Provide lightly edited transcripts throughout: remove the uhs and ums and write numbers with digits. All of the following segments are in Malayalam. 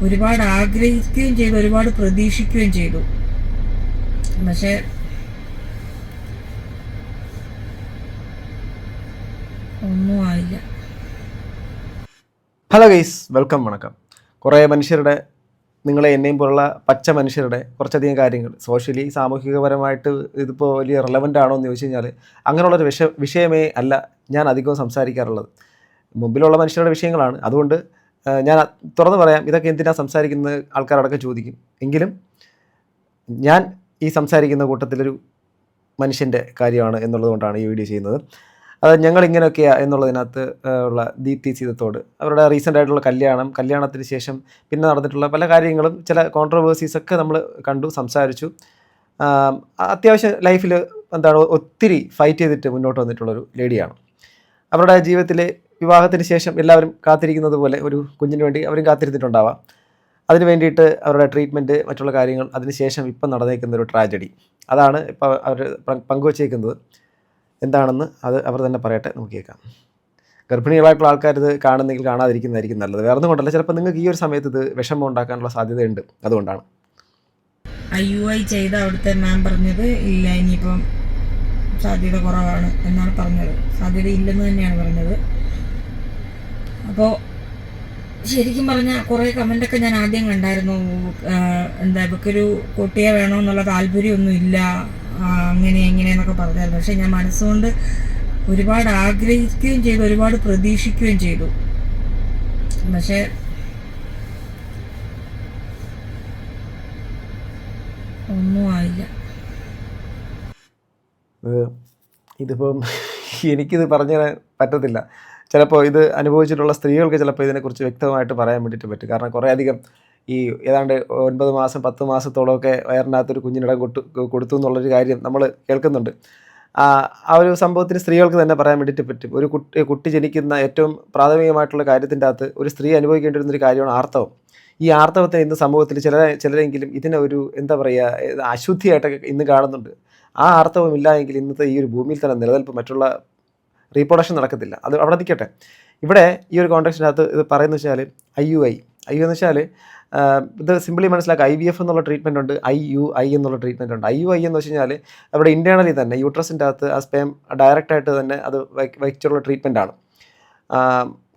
ഒരുപാട് ആഗ്രഹിക്കുകയും ചെയ്തു, ഒരുപാട് പ്രതീക്ഷിക്കുകയും ചെയ്തു. പക്ഷെ ഒന്നും ആയില്ല. ഹലോ ഗൈസ്, വെൽക്കം, വണക്കം. കുറേ മനുഷ്യരുടെ, നിങ്ങളെ എന്നെയും പോലുള്ള പച്ച മനുഷ്യരുടെ കുറച്ചധികം കാര്യങ്ങൾ സോഷ്യലി സാമൂഹികപരമായിട്ട് ഇതിപ്പോൾ വലിയ റെലവൻ്റ് ആണോ എന്ന് ചോദിച്ചു കഴിഞ്ഞാൽ അങ്ങനെയുള്ളൊരു വിഷയമേ അല്ല ഞാൻ അധികവും സംസാരിക്കാറുള്ളത്. മുമ്പിലുള്ള മനുഷ്യരുടെ വിഷയങ്ങളാണ്. അതുകൊണ്ട് ഞാൻ തുറന്നു പറയാം, ഇതൊക്കെ എന്തിനാണ് സംസാരിക്കുന്നത് ആൾക്കാരടക്കം ചോദിക്കും. എങ്കിലും ഞാൻ ഈ സംസാരിക്കുന്ന കൂട്ടത്തിലൊരു മനുഷ്യൻ്റെ കാര്യമാണ് എന്നുള്ളതുകൊണ്ടാണ് ഈ വീഡിയോ ചെയ്യുന്നത്. അത് ഞങ്ങൾ ഇങ്ങനെയൊക്കെയാണ് എന്നുള്ളതിനകത്ത് ഉള്ള ദീപ്തി സീതത്തോട് അവരുടെ റീസെൻ്റ് ആയിട്ടുള്ള കല്യാണത്തിന് ശേഷം പിന്നെ നടന്നിട്ടുള്ള പല കാര്യങ്ങളും, ചില കോൺട്രവേഴ്സീസൊക്കെ നമ്മൾ കണ്ടു, സംസാരിച്ചു. അത്യാവശ്യം ലൈഫിൽ ഒത്തിരി ഫൈറ്റ് ചെയ്തിട്ട് മുന്നോട്ട് വന്നിട്ടുള്ളൊരു ലേഡിയാണ്. അവരുടെ ജീവിതത്തിലെ വിവാഹത്തിന് ശേഷം എല്ലാവരും കാത്തിരിക്കുന്നത് പോലെ ഒരു കുഞ്ഞിന് വേണ്ടി അവരും കാത്തിരുന്നിട്ടുണ്ടാവാം. അതിന് വേണ്ടിയിട്ട് അവരുടെ ട്രീറ്റ്മെൻറ്റ്, മറ്റുള്ള കാര്യങ്ങൾ, അതിനുശേഷം ഇപ്പം നടന്നേക്കുന്ന ഒരു ട്രാജഡി, അതാണ് ഇപ്പോൾ അവർ പങ്കുവച്ചേക്കുന്നത്. എന്താണെന്ന് അത് അവർ തന്നെ പറയട്ടെ, നമുക്ക് കേൾക്കാം. ഗർഭിണികളായിട്ടുള്ള ആൾക്കാർ ഇത് കാണുന്നെങ്കിൽ കാണാതിരിക്കുന്നതായിരിക്കും നല്ലത്. വേറെ ഒന്നും കൊണ്ടല്ല, ചിലപ്പോൾ നിങ്ങൾക്ക് ഈ ഒരു സമയത്ത് ഇത് വിഷമം ഉണ്ടാക്കാനുള്ള സാധ്യതയുണ്ട്, അതുകൊണ്ടാണ്. IUI ചെയ്ത അവിടുത്തെ മാം പറഞ്ഞത് ഇല്ല, ഇനിയിപ്പം സാധ്യത കുറവാണ് എന്നാണ് പറഞ്ഞത്. സാധ്യത ഇല്ലെന്ന് തന്നെയാണ് പറഞ്ഞത്. അപ്പോൾ ശരിക്കും പറഞ്ഞാൽ കുറേ കമൻ്റൊക്കെ ഞാൻ ആദ്യം കണ്ടായിരുന്നു. ഇവക്കൊരു കുട്ടിയെ വേണമെന്നുള്ള താല്പര്യമൊന്നും ഇല്ല, അങ്ങനെ എങ്ങനെയെന്നൊക്കെ പറഞ്ഞായിരുന്നു. പക്ഷെ ഞാൻ മനസ്സുകൊണ്ട് ഒരുപാട് ആഗ്രഹിക്കുകയും ചെയ്തു, ഒരുപാട് പ്രതീക്ഷിക്കുകയും ചെയ്തു. പക്ഷെ ഒന്നും ആയില്ല. ഇതിപ്പം എനിക്കിത് പറഞ്ഞു തരാൻ പറ്റത്തില്ല. ചിലപ്പോൾ ഇത് അനുഭവിച്ചിട്ടുള്ള സ്ത്രീകൾക്ക് ചിലപ്പോൾ ഇതിനെക്കുറിച്ച് വ്യക്തമായിട്ട് പറയാൻ വേണ്ടിയിട്ട് പറ്റും. കാരണം കുറേ അധികം ഈ ഏതാണ്ട് 9 മാസം 10 മാസത്തോളമൊക്കെ വയറിനകത്തൊരു കുഞ്ഞിനിടം കൊടുത്തു എന്നുള്ളൊരു കാര്യം നമ്മൾ കേൾക്കുന്നുണ്ട്. ആ ഒരു സംഭവത്തിന് സ്ത്രീകൾക്ക് തന്നെ പറയാൻ വേണ്ടിയിട്ട് പറ്റും. ഒരു കുട്ടി ജനിക്കുന്ന ഏറ്റവും പ്രാഥമികമായിട്ടുള്ള കാര്യത്തിൻ്റെ അകത്ത് ഒരു സ്ത്രീ അനുഭവിക്കേണ്ടി വരുന്നൊരു കാര്യമാണ് ആർത്തവം. ഈ ആർത്തവത്തെ ഇന്ന് സമൂഹത്തിൽ ചിലരെങ്കിലും ഇതിനെ ഒരു അശുദ്ധിയായിട്ടൊക്കെ ഇന്ന് കാണുന്നുണ്ട്. ആ ആർത്തവം ഇല്ല എങ്കിൽ ഇന്നത്തെ ഈ ഒരു ഭൂമിയിൽ തന്നെ നിലനിൽപ്പ്, മറ്റുള്ള റീപ്രൊഡക്ഷൻ നടക്കത്തില്ല. അത് അവിടെ നിൽക്കട്ടെ. ഇവിടെ ഈ ഒരു കോൺടാക്റ്റിനകത്ത് ഇത് പറയുന്നത് വെച്ചാൽ IUI എന്ന് വെച്ചാൽ ഇത് സിമ്പിളി മനസ്സിലാക്കുക. IVF എന്നുള്ള ട്രീറ്റ്മെൻറ്റ് ഉണ്ട്, IUI എന്നുള്ള ട്രീറ്റ്മെൻറ്റ് ഉണ്ട്. IUI എന്ന് വെച്ച് കഴിഞ്ഞാൽ അവിടെ ഇൻറ്റേർണലി തന്നെ യൂട്രസിൻ്റെ അകത്ത് ആ സ്പേം ഡയറക്റ്റായിട്ട് തന്നെ അത് വയ്ച്ചുള്ള ട്രീറ്റ്മെൻറ്റാണ്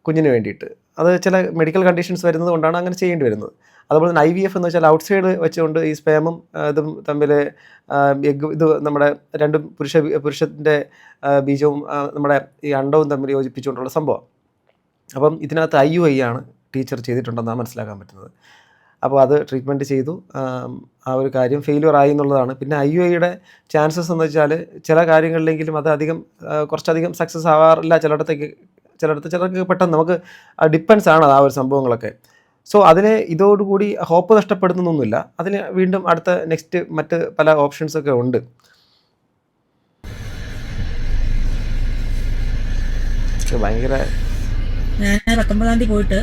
കുഞ്ഞിന് വേണ്ടിയിട്ട്. അത് ചില മെഡിക്കൽ കണ്ടീഷൻസ് വരുന്നത് കൊണ്ടാണ് അങ്ങനെ ചെയ്യേണ്ടി വരുന്നത്. അതുപോലെ തന്നെ IVF എന്ന് വെച്ചാൽ ഔട്ട്സൈഡ് വെച്ചുകൊണ്ട് ഈ സ്പേമും ഇതും തമ്മിൽ ഇത് നമ്മുടെ രണ്ടും പുരുഷൻ്റെ ബീജവും നമ്മുടെ ഈ അണ്ടവും തമ്മിൽ യോജിപ്പിച്ചുകൊണ്ടുള്ള സംഭവം. അപ്പം ഇതിനകത്ത് IUI ആണ് ടീച്ചർ ചെയ്തിട്ടുണ്ടെന്നാണ് മനസ്സിലാക്കാൻ പറ്റുന്നത്. അപ്പോൾ അത് ട്രീറ്റ്മെൻറ്റ് ചെയ്തു. ആ ഒരു കാര്യം ഫെയിലിയർ ആയി എന്നുള്ളതാണ്. പിന്നെ IUIയുടെ ചാൻസസ് എന്ന് വെച്ചാൽ ചില കാര്യങ്ങളിലെങ്കിലും അത് കുറച്ചധികം സക്സസ് ആവാറില്ല. ചിലർക്ക് പെട്ടെന്ന് നമുക്ക് ഡിപ്പെൻസ് ആണ് ആ ഒരു സംഭവങ്ങളൊക്കെ. സോ അതിന് ഇതോടുകൂടി ഹോപ്പ് നഷ്ടപ്പെടുന്നൊന്നുമില്ല. അതിന് വീണ്ടും നെക്സ്റ്റ് മറ്റ് പല ഓപ്ഷൻസൊക്കെ ഉണ്ട്. ഭയങ്കര ഞാൻ 19-ാം തീയതി പോയിട്ട്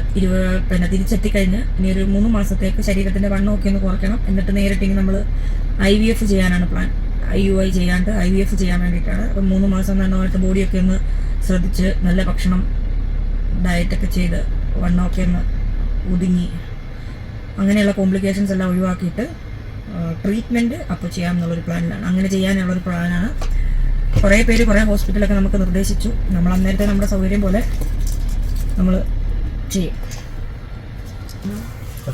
തിരിച്ചെത്തിക്കഴിഞ്ഞ് ഇനി ഒരു 3 മാസത്തേക്ക് ശരീരത്തിൻ്റെ വണ്ണമൊക്കെ ഒന്ന് കുറയ്ക്കണം. എന്നിട്ട് നേരിട്ട് നമ്മൾ IVF ചെയ്യാനാണ് പ്ലാൻ. IUI ചെയ്യാണ്ട് IVF ചെയ്യാൻ വേണ്ടിയിട്ടാണ്. അപ്പം 3 മാസം നന്നായിട്ട് ബോഡിയൊക്കെ ഒന്ന് ശ്രദ്ധിച്ച് നല്ല ഭക്ഷണം, ഡയറ്റൊക്കെ ചെയ്ത് വണ്ണമൊക്കെ ഒന്ന് ഒതുങ്ങി അങ്ങനെയുള്ള കോംപ്ലിക്കേഷൻസ് എല്ലാം ഒഴിവാക്കിയിട്ട് ട്രീറ്റ്മെൻറ്റ് അപ്പോൾ ചെയ്യാമെന്നുള്ളൊരു പ്ലാനിലാണ്. അങ്ങനെ ചെയ്യാനുള്ളൊരു പ്ലാനാണ്. കുറേ പേര് കുറേ ഹോസ്പിറ്റലൊക്കെ നമുക്ക് നിർദ്ദേശിച്ചു. നമ്മൾ അന്നേരത്തെ നമ്മുടെ സൗകര്യം പോലെ നമ്മൾ ചെയ്യും.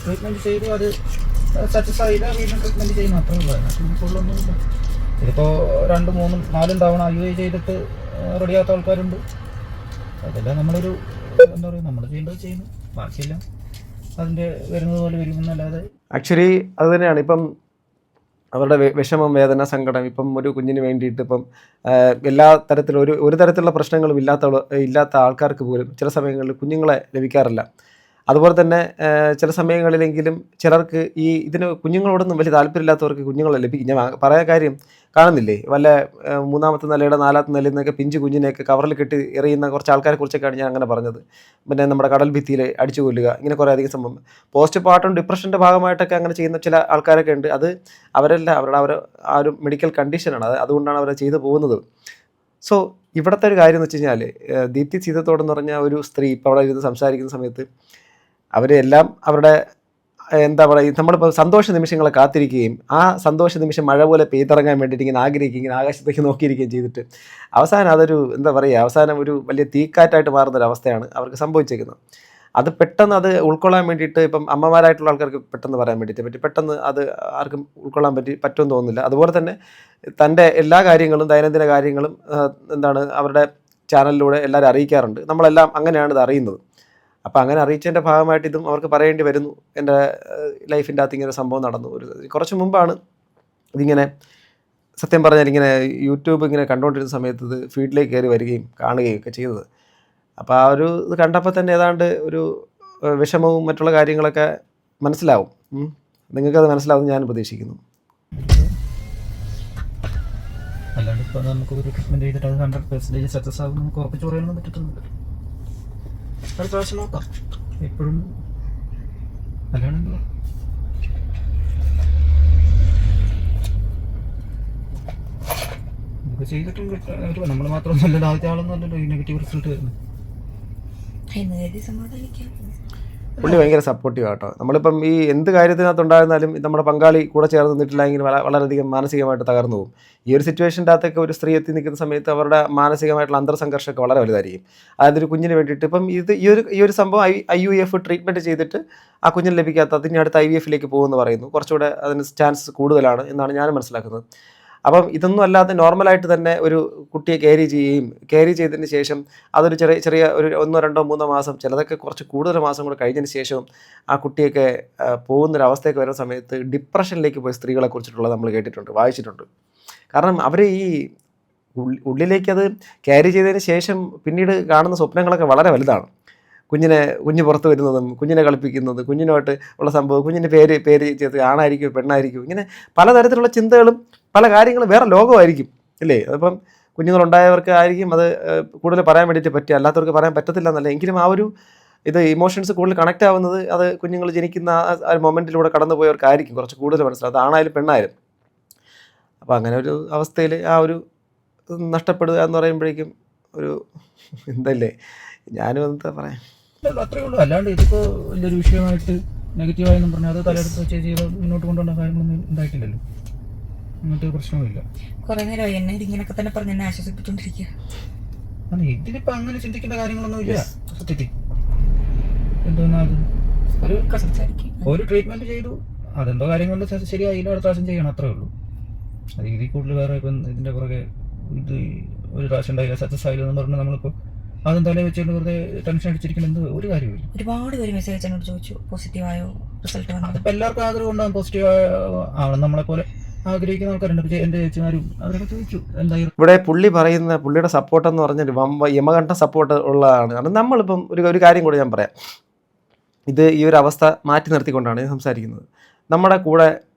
ട്രീറ്റ്മെൻറ്റ് ചെയ്തു, അത് സക്സസ് ആയില്ല, വീണ്ടും ട്രീറ്റ്മെൻറ്റ് ചെയ്യും, മാത്രമേ ഉള്ളൂ. ഫുള്ളൊന്നുമില്ല. ഇതിപ്പോൾ 2, 3, 4 തവണ IUI ചെയ്തിട്ട് റെഡിയാകാത്ത ആൾക്കാരുണ്ട്. അതെല്ലാം നമ്മളൊരു എന്താ പറയുക, നമ്മൾ ചെയ്യേണ്ടത് ചെയ്യുന്നു, ബാക്കിയെല്ലാം അതിൻ്റെ വരുന്നത് പോലെ വരുമെന്നല്ലാതെ. ആക്ച്വലി അത് തന്നെയാണ്. ഇപ്പം അവരുടെ വിഷമം, വേദന, സങ്കടം, ഇപ്പം ഒരു കുഞ്ഞിന് വേണ്ടിയിട്ട് ഇപ്പം എല്ലാ തരത്തിലും ഒരു തരത്തിലുള്ള പ്രശ്നങ്ങളും ഇല്ലാത്ത ആൾക്കാർക്ക് പോലും ചില സമയങ്ങളിൽ കുഞ്ഞുങ്ങളെ ലഭിക്കാറില്ല. അതുപോലെ തന്നെ ചില സമയങ്ങളിലെങ്കിലും ചിലർക്ക് ഇതിന് കുഞ്ഞുങ്ങളോടൊന്നും വലിയ താല്പര്യമില്ലാത്തവർക്ക് കുഞ്ഞുങ്ങളെ ലഭിക്കും. ഞാൻ പറയാൻ കാര്യം കാണുന്നില്ലേ, വല്ല 3ാമത്തെ നിലയുടെ 4ാമത്തെ നിലയിൽ നിന്നൊക്കെ പിഞ്ച് കുഞ്ഞിനെയൊക്കെ കവറിൽ കെട്ടി എറിയുന്ന കുറച്ച് ആൾക്കാരെ കുറിച്ചൊക്കെയാണ് ഞാൻ അങ്ങനെ പറഞ്ഞത്. പിന്നെ നമ്മുടെ കടൽ ഭിത്തിയിൽ അടിച്ചു കൊല്ലുക, ഇങ്ങനെ കുറേ അധികം സംഭവം. പോസ്റ്റ് പാർട്ടം ഡിപ്രഷൻ്റെ ഭാഗമായിട്ടൊക്കെ അങ്ങനെ ചെയ്യുന്ന ചില ആൾക്കാരൊക്കെ ഉണ്ട്. അത് അവരുടെ ആ ഒരു മെഡിക്കൽ കണ്ടീഷനാണ്, അതുകൊണ്ടാണ് അവരെ ചെയ്തു പോകുന്നത്. സോ ഇവിടുത്തെ ഒരു കാര്യം എന്ന് വെച്ച് കഴിഞ്ഞാൽ, ദീപ്തി സീതത്തോടെന്ന് പറഞ്ഞ ഒരു സ്ത്രീ ഇപ്പോൾ അവിടെ ഇരുന്ന് സംസാരിക്കുന്ന സമയത്ത് അവരെല്ലാം അവരുടെ എന്താ പറയുക, നമ്മളിപ്പോൾ സന്തോഷ നിമിഷങ്ങളെ കാത്തിരിക്കുകയും ആ സന്തോഷ നിമിഷം മഴ പോലെ പെയ്തിറങ്ങാൻ വേണ്ടിയിട്ട് ഇങ്ങനെ ആഗ്രഹിക്കുകയും ഇങ്ങനെ ആകാശത്തേക്ക് നോക്കിയിരിക്കുകയും ചെയ്തിട്ട് അവസാനം അതൊരു എന്താ പറയുക, അവസാനം ഒരു വലിയ തീക്കാറ്റായിട്ട് മാറുന്നൊരവസ്ഥയാണ് അവർക്ക് സംഭവിച്ചേക്കുന്നത്. അത് പെട്ടെന്ന് അത് ഉൾക്കൊള്ളാൻ വേണ്ടിയിട്ട് ഇപ്പം അമ്മമാരായിട്ടുള്ള ആൾക്കാർക്ക് പെട്ടെന്ന് പറയാൻ വേണ്ടിയിട്ട് പറ്റി, പെട്ടെന്ന് അത് ആർക്കും ഉൾക്കൊള്ളാൻ പറ്റുമെന്ന് തോന്നുന്നില്ല. അതുപോലെ തന്നെ തൻ്റെ എല്ലാ കാര്യങ്ങളും ദൈനംദിന കാര്യങ്ങളും എന്താണ് അവരുടെ ചാനലിലൂടെ എല്ലാവരും അറിയിക്കാറുണ്ട്. നമ്മളെല്ലാം അങ്ങനെയാണ് ഇത് അറിയുന്നത്. അപ്പോൾ അങ്ങനെ അറിയിച്ചതിൻ്റെ ഭാഗമായിട്ട് ഇതും അവർക്ക് പറയേണ്ടി വരുന്നു. എൻ്റെ ലൈഫിൻ്റെ അകത്ത് ഇങ്ങനെ സംഭവം നടന്നു. കുറച്ച് മുമ്പാണ് ഇതിങ്ങനെ സത്യം പറഞ്ഞാൽ ഇങ്ങനെ യൂട്യൂബ് ഇങ്ങനെ കണ്ടുകൊണ്ടിരുന്ന സമയത്ത് ഇത് ഫീഡിലേക്ക് കയറി വരികയും കാണുകയും ഒക്കെ ചെയ്തത്. അപ്പോൾ ആ ഒരു ഇത് കണ്ടപ്പോൾ തന്നെ ഏതാണ്ട് ഒരു വിഷമവും മറ്റുള്ള കാര്യങ്ങളൊക്കെ മനസ്സിലാവും. നിങ്ങൾക്കത് മനസ്സിലാവുമെന്ന് ഞാൻ പ്രതീക്ഷിക്കുന്നു. അല്ലാണ്ട് ഇപ്പോൾ നമുക്ക് ഒരു ട്രീറ്റ്മെൻറ്റ് ചെയ്തിട്ട് അത് 100% സക്സസ് ആകും നമുക്ക് ഉറപ്പിച്ച് പറയാനൊന്നും പറ്റത്തുന്നില്ല. അടുത്ത പ്രാവശ്യം നോക്കാം എപ്പോഴും. അല്ലാണെങ്കിലോ ഇതൊക്കെ ചെയ്തിട്ടും കിട്ടും. നമ്മൾ മാത്രമൊന്നുമല്ലല്ലോ, ആദ്യത്തെ ആളൊന്നുമല്ലല്ലോ ഈ നെഗറ്റീവ് റിസൾട്ട് വരുന്നത്. പുള്ളി ഭയങ്കര സപ്പോർട്ടീവ് ആട്ടോ. നമ്മളിപ്പം ഈ എന്ത് കാര്യത്തിനകത്തുണ്ടായിരുന്നാലും നമ്മുടെ പങ്കാളി കൂടെ ചേർന്ന് നിന്നിട്ടില്ലെങ്കിൽ വളരെയധികം മാനസികമായിട്ട് തകർന്നു പോകും. ഈ ഒരു സിറ്റുവേഷൻ്റെ അകത്തൊക്കെ ഒരു സ്ത്രീ എത്തി നിൽക്കുന്ന സമയത്ത് അവരുടെ മാനസികമായിട്ടുള്ള അന്തർസംഘർഷമൊക്കെ വളരെ വലുതായിരിക്കും. അതായത് ഒരു കുഞ്ഞിന് വേണ്ടിയിട്ട് ഇപ്പം ഈ ഒരു സംഭവം IUF ട്രീറ്റ്മെൻറ്റ് ചെയ്തിട്ട് ആ കുഞ്ഞിന് ലഭിക്കാത്ത അതിന് അടുത്ത് IVFലേക്ക് പോകുമെന്ന് പറയുന്നു. കുറച്ചുകൂടെ അതിന് ചാൻസ് കൂടുതലാണ് എന്നാണ് ഞാൻ മനസ്സിലാക്കുന്നത്. അപ്പം ഇതൊന്നും അല്ലാതെ നോർമലായിട്ട് തന്നെ ഒരു കുട്ടിയെ ക്യാരി ചെയ്തതിന് ശേഷം അതൊരു ചെറിയ ഒരു 1, 2, 3 മാസം, ചിലതൊക്കെ കുറച്ച് കൂടുതൽ മാസം കൂടെ കഴിഞ്ഞതിന് ശേഷവും ആ കുട്ടിയൊക്കെ പോകുന്നൊരവസ്ഥയൊക്കെ വരുന്ന സമയത്ത് ഡിപ്രഷനിലേക്ക് പോയ സ്ത്രീകളെ കുറിച്ചിട്ടുള്ളത് നമ്മൾ കേട്ടിട്ടുണ്ട്, വായിച്ചിട്ടുണ്ട്. കാരണം അവർ ഈ ഉള്ളിലേക്ക് അത് ക്യാരി ചെയ്തതിന് ശേഷം പിന്നീട് കാണുന്ന സ്വപ്നങ്ങളൊക്കെ വളരെ വലുതാണ്. കുഞ്ഞ് പുറത്ത് വരുന്നതും കുഞ്ഞിനെ കളിപ്പിക്കുന്നത്, കുഞ്ഞിനുമായിട്ട് ഉള്ള സംഭവം, കുഞ്ഞിൻ്റെ പേര് ചെയ്ത് ആണായിരിക്കും പെണ്ണായിരിക്കും, ഇങ്ങനെ പലതരത്തിലുള്ള ചിന്തകളും പല കാര്യങ്ങളും വേറെ ലോകമായിരിക്കും അല്ലേ. അതിപ്പം കുഞ്ഞുങ്ങളുണ്ടായവർക്ക് ആയിരിക്കും അത് കൂടുതൽ പറയാൻ വേണ്ടിയിട്ട് പറ്റുക, അല്ലാത്തവർക്ക് പറയാൻ പറ്റത്തില്ല എന്നല്ല. എങ്കിലും ആ ഒരു ഇമോഷൻസ് കൂടുതൽ കണക്റ്റ് ആവുന്നത് അത് കുഞ്ഞുങ്ങൾ ജനിക്കുന്ന ആ ഒരു മൊമെൻറ്റിലൂടെ കടന്നു പോയവർക്കായിരിക്കും കുറച്ച് കൂടുതൽ മനസ്സിലാവും, അത് ആണായാലും പെണ്ണായാലും. അപ്പോൾ അങ്ങനെ ഒരു അവസ്ഥയിൽ ആ ഒരു നഷ്ടപ്പെടുക എന്ന് പറയുമ്പോഴേക്കും ഒരു എന്തല്ലേ, ഞാനും എന്താ പറയാം, അത്രേ ഉള്ളൂ. അല്ലാണ്ട് ഇതിപ്പോൾ വലിയൊരു വിഷയമായിട്ട് നെഗറ്റീവായെന്നും പറഞ്ഞാൽ അത് തലയെടുത്ത് വെച്ച് ചെയ്ത് മുന്നോട്ട് കൊണ്ടുപോകേണ്ട കാര്യങ്ങളൊന്നും ഉണ്ടായിട്ടില്ലല്ലോ. അങ്ങനത്തെ പ്രശ്നമില്ല. കുറെ നേരമായി എന്നെ ഇതിങ്ങനെയൊക്കെ തന്നെ പറഞ്ഞ് എന്നെ ആശ്വസിപ്പിച്ചുകൊണ്ടിരിക്കുക. ഇതിലിപ്പോൾ അങ്ങനെ ചിന്തിക്കേണ്ട കാര്യങ്ങളൊന്നും ഇല്ല സത്യത്തിൽ. എന്തോന്നാ ഒരു ട്രീറ്റ്മെൻറ്റ് ചെയ്തു, അതെന്തോ കാര്യം കൊണ്ട് ശരിയായില്ല, അടുത്ത പ്രാവശ്യം ചെയ്യണം, അത്രേ ഉള്ളൂ. അത് ഇതിൽ കൂടുതൽ വേറെ ഇപ്പം ഇതിൻ്റെ പുറകെ ഇത് ഒരു പ്രാവശ്യം ഉണ്ടായില്ല സക്സസ് ആയില്ലെന്ന് പറഞ്ഞാൽ നമ്മളിപ്പോൾ അതും തലേ വെച്ചുകൊണ്ട് വെറുതെ ടെൻഷൻ അടിച്ചിരിക്കുന്ന എന്ത് ഒരു കാര്യമില്ല. ഒരുപാട് പേര് മെസ്സേജ് എന്നോട് ചോദിച്ചു പോസിറ്റീവായോ റിസൾട്ട് വന്നു. അതിപ്പോൾ എല്ലാവർക്കും ആഗ്രഹം ഉണ്ടാകും പോസിറ്റീവ് ആവണം, നമ്മളെപ്പോലെ ആഗ്രഹിക്കുന്ന ആൾക്കാരുണ്ട്. എൻ്റെ ചേച്ചിമാരും അവരൊക്കെ ചോദിച്ചു എന്തായാലും. ഇവിടെ പുള്ളിയുടെ സപ്പോർട്ട് എന്ന് പറഞ്ഞാൽ യമകണ്ഠ സപ്പോർട്ട് ഉള്ളതാണ്. കാരണം നമ്മളിപ്പം ഒരു കാര്യം കൂടി ഞാൻ പറയാം, ഈ ഒരു അവസ്ഥ മാറ്റി നിർത്തിക്കൊണ്ടാണ് ഞാൻ സംസാരിക്കുന്നത്. നമ്മുടെ കൂടെ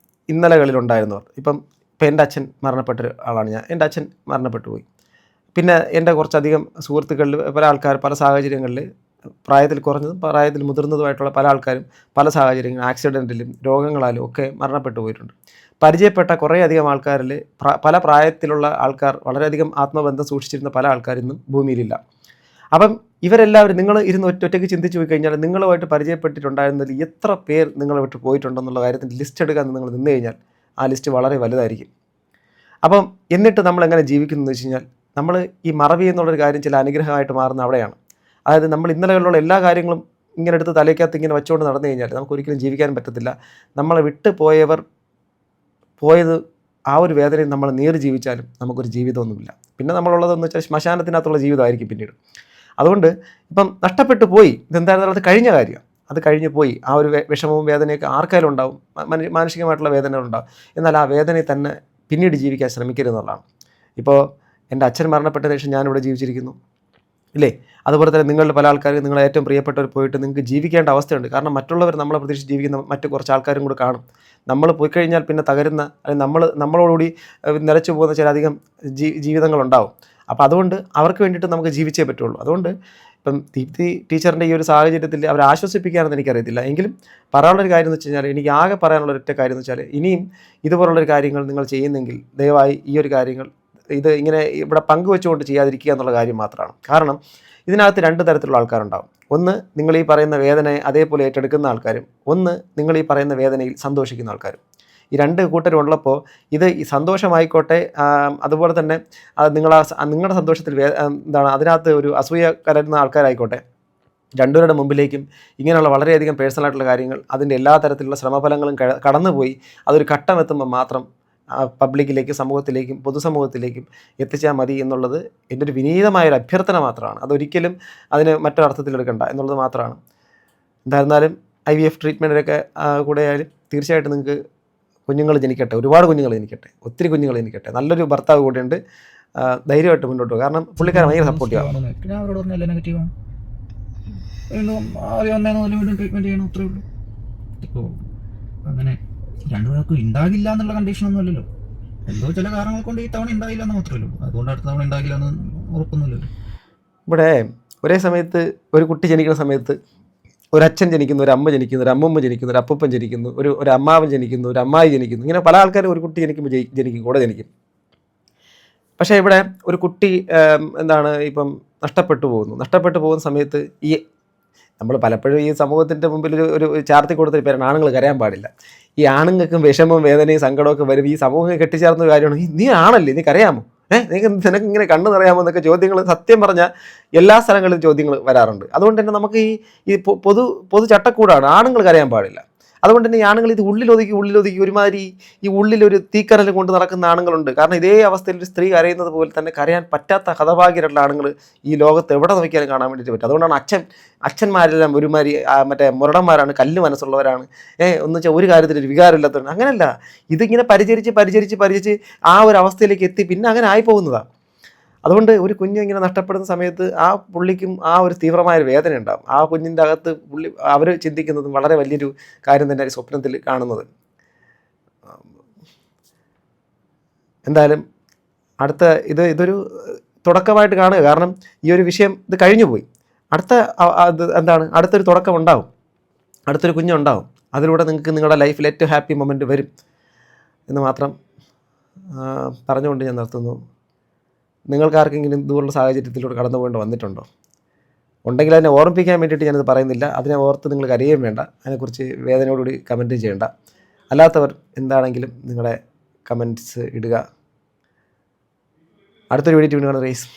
ഇന്നലകളിലുണ്ടായിരുന്നവർ, ഇപ്പം എൻ്റെ അച്ഛൻ മരണപ്പെട്ട ആളാണ് ഞാൻ, എൻ്റെ അച്ഛൻ മരണപ്പെട്ടു പോയി. പിന്നെ എൻ്റെ കുറച്ചധികം സുഹൃത്തുക്കളിൽ പല സാഹചര്യങ്ങളിൽ പ്രായത്തിൽ കുറഞ്ഞതും പ്രായത്തിൽ മുതിർന്നതുമായിട്ടുള്ള പല ആൾക്കാരും പല സാഹചര്യങ്ങളും ആക്സിഡൻറ്റിലും രോഗങ്ങളാലും ഒക്കെ മരണപ്പെട്ടു പോയിട്ടുണ്ട്. പരിചയപ്പെട്ട കുറേയധികം ആൾക്കാരിൽ പല പ്രായത്തിലുള്ള ആൾക്കാർ വളരെയധികം ആത്മബന്ധം സൂക്ഷിച്ചിരുന്ന പല ആൾക്കാരിന്നും ഭൂമിയിലില്ല. അപ്പം ഇവരെല്ലാവരും നിങ്ങൾ ഒറ്റയ്ക്ക് ചിന്തിച്ച് പോയി കഴിഞ്ഞാൽ നിങ്ങളുമായിട്ട് പരിചയപ്പെട്ടിട്ടുണ്ടായിരുന്നതിൽ എത്ര പേർ നിങ്ങളെ വിട്ട് പോയിട്ടുണ്ടെന്നുള്ള കാര്യത്തിൻ്റെ ലിസ്റ്റ് എടുക്കാൻ നിങ്ങൾ നിന്ന് കഴിഞ്ഞാൽ ആ ലിസ്റ്റ് വളരെ വലുതായിരിക്കും. അപ്പം എന്നിട്ട് നമ്മളെങ്ങനെ ജീവിക്കുന്നു എന്ന് വെച്ച് കഴിഞ്ഞാൽ നമ്മൾ ഈ മറവി എന്നുള്ളൊരു കാര്യം ചില അനുഗ്രഹമായിട്ട് മാറുന്ന അവിടെയാണ്. അതായത് നമ്മൾ ഇന്നലെകളിലുള്ള എല്ലാ കാര്യങ്ങളും ഇങ്ങനെ എടുത്ത് തലയ്ക്കകത്ത് ഇങ്ങനെ വെച്ചുകൊണ്ട് നടന്നു കഴിഞ്ഞാൽ നമുക്ക് ഒരിക്കലും ജീവിക്കാൻ പറ്റത്തില്ല. നമ്മളെ വിട്ട് പോയത് ആ ഒരു വേദനയിൽ നമ്മൾ നേര് ജീവിച്ചാലും നമുക്കൊരു ജീവിതമൊന്നുമില്ല. പിന്നെ നമ്മളുള്ളതെന്ന് വെച്ചാൽ ശ്മശാനത്തിനകത്തുള്ള ജീവിതമായിരിക്കും പിന്നീട്. അതുകൊണ്ട് ഇപ്പം നഷ്ടപ്പെട്ടു പോയി, ഇതെന്തായാലും അത് കഴിഞ്ഞ കാര്യം, അത് കഴിഞ്ഞ് പോയി. ആ ഒരു വിഷമവും വേദനയൊക്കെ ആർക്കായാലും ഉണ്ടാവും, മാനസികമായിട്ടുള്ള വേദന ഉണ്ടാവും. എന്നാൽ ആ വേദനയിൽ തന്നെ പിന്നീട് ജീവിക്കാൻ ശ്രമിക്കരുതെന്നുള്ളതാണ്. ഇപ്പോൾ എൻ്റെ അച്ഛൻ മരണപ്പെട്ടതിന് ശേഷം ഞാനിവിടെ ജീവിച്ചിരിക്കുന്നു ഇല്ലേ. അതുപോലെ തന്നെ നിങ്ങളുടെ പല ആൾക്കാർക്ക് നിങ്ങളെ ഏറ്റവും പ്രിയപ്പെട്ടവർ പോയിട്ട് നിങ്ങൾക്ക് ജീവിക്കേണ്ട അവസ്ഥയുണ്ട്. കാരണം മറ്റുള്ളവർ നമ്മളെ പ്രതീക്ഷിച്ച് ജീവിക്കുന്ന മറ്റു കുറച്ച് ആൾക്കാരും കൂടെ കാണും. നമ്മൾ പോയി കഴിഞ്ഞാൽ പിന്നെ തകരുന്ന, അല്ലെങ്കിൽ നമ്മളോടുകൂടി നിലച്ചു പോകുന്ന ചില അധികം ജീവിതങ്ങളുണ്ടാവും. അപ്പോൾ അതുകൊണ്ട് അവർക്ക് വേണ്ടിയിട്ട് നമുക്ക് ജീവിച്ചേ പറ്റുള്ളൂ. അതുകൊണ്ട് ഇപ്പം ദീപ്തി ടീച്ചറിൻ്റെ ഈ ഒരു സാഹചര്യത്തിൽ അവരെ ആശ്വസിപ്പിക്കാനെന്ന് എനിക്കറിയത്തില്ല. എങ്കിലും പറയാനുള്ളൊരു കാര്യം എന്ന് വെച്ച് കഴിഞ്ഞാൽ, എനിക്ക് ആകെ പറയാനുള്ള ഒറ്റ കാര്യം എന്ന് വെച്ചാൽ, ഇനിയും ഇതുപോലുള്ളൊരു കാര്യങ്ങൾ നിങ്ങൾ ചെയ്യുന്നെങ്കിൽ ദയവായി ഈ ഒരു കാര്യങ്ങൾ ഇങ്ങനെ ഇവിടെ പങ്കുവെച്ചുകൊണ്ട് ചെയ്യാതിരിക്കുക എന്നുള്ള കാര്യം മാത്രമാണ്. കാരണം ഇതിനകത്ത് 2 തരത്തിലുള്ള ആൾക്കാരുണ്ടാവും. ഒന്ന് നിങ്ങൾ ഈ പറയുന്ന വേദനയെ അതേപോലെ ഏറ്റെടുക്കുന്ന ആൾക്കാരും, ഒന്ന് നിങ്ങൾ ഈ പറയുന്ന വേദനയിൽ സന്തോഷിക്കുന്ന ആൾക്കാരും. ഈ 2 കൂട്ടരും ഉള്ളപ്പോൾ ഇത് ഈ സന്തോഷമായിക്കോട്ടെ, അതുപോലെ തന്നെ നിങ്ങളുടെ സന്തോഷത്തിൽ അതിനകത്ത് ഒരു അസൂയ കലരുന്ന ആൾക്കാരായിക്കോട്ടെ, രണ്ടുപേരുടെ മുമ്പിലേക്കും ഇങ്ങനെയുള്ള വളരെയധികം പേഴ്സണലായിട്ടുള്ള കാര്യങ്ങൾ, അതിൻ്റെ എല്ലാ തരത്തിലുള്ള ശ്രമഫലങ്ങളും കടന്നുപോയി അതൊരു ഘട്ടം എത്തുമ്പോൾ മാത്രം പബ്ലിക്കിലേക്കും സമൂഹത്തിലേക്കും പൊതുസമൂഹത്തിലേക്കും എത്തിച്ചാൽ മതി എന്നുള്ളത് എൻ്റെ ഒരു വിനീതമായൊരു അഭ്യർത്ഥന മാത്രമാണ്. അതൊരിക്കലും അതിന് മറ്റൊരർത്ഥത്തിലെടുക്കണ്ട എന്നുള്ളത് മാത്രമാണ്. എന്തായിരുന്നാലും IVF ട്രീറ്റ്മെൻറ്റിനൊക്കെ കൂടെ ആയാലും തീർച്ചയായിട്ടും നിങ്ങൾക്ക് കുഞ്ഞുങ്ങൾ ജനിക്കട്ടെ, ഒരുപാട് കുഞ്ഞുങ്ങൾ ജനിക്കട്ടെ, ഒത്തിരി കുഞ്ഞുങ്ങൾ ജനിക്കട്ടെ. നല്ലൊരു ഭർത്താവ് കൂടെയുണ്ട്, ധൈര്യമായിട്ട് മുന്നോട്ട് പോകും. കാരണം പുള്ളിക്കാരൻ ഭയങ്കര സപ്പോർട്ടീവ് ആണ്. ഞാൻ അവരോട് പറഞ്ഞല്ല നെഗറ്റീവാണ്, വീണ്ടും ആദ്യം വന്നേന്ന് പോലും വീണ്ടും ട്രീറ്റ്മെൻറ്റ് ചെയ്യണം, അത്രേ ഉള്ളൂ. ഇപ്പോൾ അങ്ങനെ രണ്ടുപേർക്കും ഉണ്ടാകില്ല എന്നുള്ള കണ്ടീഷനൊന്നും അല്ലല്ലോ. എന്തോ ചില കാരണങ്ങൾ കൊണ്ട് ഈ തവണ ഉണ്ടായില്ല എന്ന് മാത്രമേ ഉള്ളൂ. അതുകൊണ്ട് അടുത്ത തവണ ഉണ്ടാകില്ല എന്ന് ഉറപ്പൊന്നുമില്ലല്ലോ. ഇവിടെ ഒരേ സമയത്ത് ഒരു കുട്ടി ജനിക്കുന്ന സമയത്ത് ഒരു അച്ഛൻ ജനിക്കുന്നു, ഒരു അമ്മ ജനിക്കുന്നു, ഒരു അമ്മമ്മ ജനിക്കുന്നു, ഒരു അപ്പൂപ്പൻ ജനിക്കുന്നു, ഒരു അമ്മാവൻ ജനിക്കുന്നു, ഒരു അമ്മായി ജനിക്കുന്നു. ഇങ്ങനെ പല ആൾക്കാരും ഒരു കുട്ടി ജനിക്കുമ്പോൾ കൂടെ ജനിക്കും. പക്ഷേ ഇവിടെ ഒരു കുട്ടി ഇപ്പം നഷ്ടപ്പെട്ടു പോകുന്ന സമയത്ത് ഈ നമ്മൾ പലപ്പോഴും ഈ സമൂഹത്തിൻ്റെ മുമ്പിൽ ഒരു ചാർത്തി കൊടുത്തൊരു പേരാണ് ആണുങ്ങൾ കരയാൻ പാടില്ല. ഈ ആണുങ്ങൾക്കും വിഷമവും വേദനയും സങ്കടമൊക്കെ വരും. ഈ സമൂഹം കെട്ടിച്ചേർന്ന കാര്യമാണ്, നീ ആണല്ലേ, നീ കരയാമോ, നിനക്ക് ഇങ്ങനെ കണ്ണു നിറയാമോ എന്നൊക്കെ ചോദ്യങ്ങൾ സത്യം പറഞ്ഞാൽ എല്ലാ സ്ഥലങ്ങളിലും ചോദ്യങ്ങൾ വരാറുണ്ട്. അതുകൊണ്ട് തന്നെ നമുക്ക് ഈ പൊതു ചട്ടക്കൂടാണ്, ആണുങ്ങൾ കരയാൻ പാടില്ല. അതുകൊണ്ട് തന്നെ ഈ ആണുങ്ങൾ ഇത് ഉള്ളിലൊതുക്കി ഒരുമാതിരി ഈ ഉള്ളിലൊരു തീക്കനൽ കൊണ്ട് നടക്കുന്ന ആണുങ്ങളുണ്ട്. കാരണം ഇതേ അവസ്ഥയിൽ ഒരു സ്ത്രീ കരയുന്നത് പോലെ തന്നെ കരയാൻ പറ്റാത്ത ഹതഭാഗ്യരായിട്ടുള്ള ആണുങ്ങൾ ഈ ലോകത്ത് എവിടെ നോക്കിയാലും കാണാൻ വേണ്ടിയിട്ട് പറ്റും. അതുകൊണ്ടാണ് അച്ഛന്മാരെല്ലാം ഒരുമാതിരി മറ്റേ മുരടന്മാരാണ്, കല്ല് മനസ്സുള്ളവരാണ്, എന്ന് വെച്ചാൽ ഒരു കാര്യത്തിൽ ഒരു വികാരമില്ലാത്തവരാണ്. അങ്ങനെയല്ല, ഇതിങ്ങനെ പരിചരിച്ച് ആ ഒരു അവസ്ഥയിലേക്ക് എത്തി പിന്നെ അങ്ങനെ ആയി പോകുന്നതാണ്. അതുകൊണ്ട് ഒരു കുഞ്ഞ് ഇങ്ങനെ നഷ്ടപ്പെടുന്ന സമയത്ത് ആ പുള്ളിക്കും ആ ഒരു തീവ്രമായൊരു വേദന ഉണ്ടാകും. ആ കുഞ്ഞിൻ്റെ അകത്ത് അവർ ചിന്തിക്കുന്നതും വളരെ വലിയൊരു കാര്യം തന്നെ സ്വപ്നത്തിൽ കാണുന്നത്. എന്തായാലും ഇതൊരു തുടക്കമായിട്ട് കാണുക. കാരണം ഈ ഒരു വിഷയം ഇത് കഴിഞ്ഞു പോയി. അടുത്തൊരു തുടക്കം ഉണ്ടാവും, അടുത്തൊരു കുഞ്ഞുണ്ടാവും. അതിലൂടെ നിങ്ങൾക്ക് നിങ്ങളുടെ ലൈഫിൽ ഏറ്റവും ഹാപ്പി മൊമെൻറ്റ് വരും എന്ന് മാത്രം പറഞ്ഞുകൊണ്ട് ഞാൻ നിർത്തുന്നു. നിങ്ങൾക്കാർക്കെങ്കിലും ഇതുപോലുള്ള സാഹചര്യത്തിലൂടെ കടന്നു പോകേണ്ടി വന്നിട്ടുണ്ടോ? ഉണ്ടെങ്കിൽ അതിനെ ഓർമ്മിപ്പിക്കാൻ വേണ്ടിയിട്ട് ഞാനത് പറയുന്നില്ല. അതിനെ ഓർത്ത് നിങ്ങൾ കരയുകയും വേണ്ട, അതിനെക്കുറിച്ച് വേദനയോടുകൂടി കമൻറ്റ് ചെയ്യേണ്ട. അല്ലാത്തവർ എന്താണെങ്കിലും നിങ്ങളുടെ കമൻറ്റ്സ് ഇടുക. അടുത്തൊരു വീഡിയോ കാണുന്ന റേസ്.